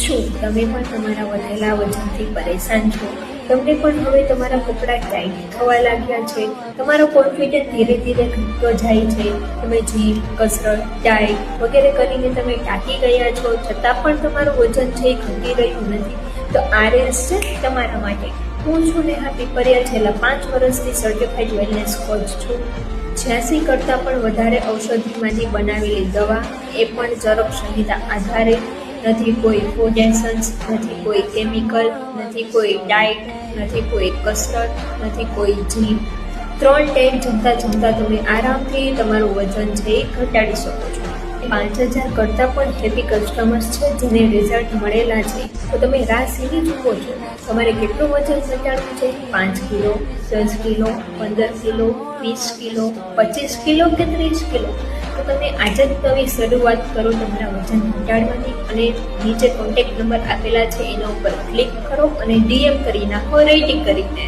શું તમે પણ તમારા વધેલા વજનથી પરેશાન છો? તમને પણ હવે તમારા કપડાં ટાઈટ થવા લાગ્યા છે? તમારો કોન્ફિડન્સ ધીરે ધીરે ઘટતો જાય છે? તમે જીમ, કસરત, ડાયટ વગેરે કરીને તમે ટાંકી ગયા છો, છતાં પણ તમારું વજન છે એ ઘટી રહ્યું નથી? તો આ રેસ છે તમારા માટે. હું છું નેહા પીપરિયા, છેલ્લા 5 વર્ષથી સર્ટિફાઈડ વેલનેસ કોચ છું. 86 કરતાં પણ વધારે ઔષધિમાંથી બનાવેલી દવા, એ પણ ચરક સંહિતા આધારે. નથી કોઈ ફૂડ એસન્સ, નથી કોઈ કેમિકલ, નથી કોઈ ડાયટ, નથી કોઈ કસરત, નથી કોઈ જીમ. 3 ટાઈમ જમતા તમે આરામથી તમારું વજન છે એ ઘટાડી શકો છો. 5000 કરતાં પણ હેપી કસ્ટમર્સ છે જેને રિઝલ્ટ મળેલા છે. તો તમે રાહ શેની જુઓ છો? તમારે કેટલું વજન ઘટાડવું છે? 5 kilo, 10 kilo, 15 kilo, 20 kilo, 25 kilo કે 30 કિલો? તો તમે આજે જ નવી શરૂઆત કરો તમારા વજન ઘટાડવાની, અને નીચે કોન્ટેક્ટ નંબર આપેલા છે એના ઉપર ક્લિક કરો અને DM કરી નાખો રેટિંગ કરીને.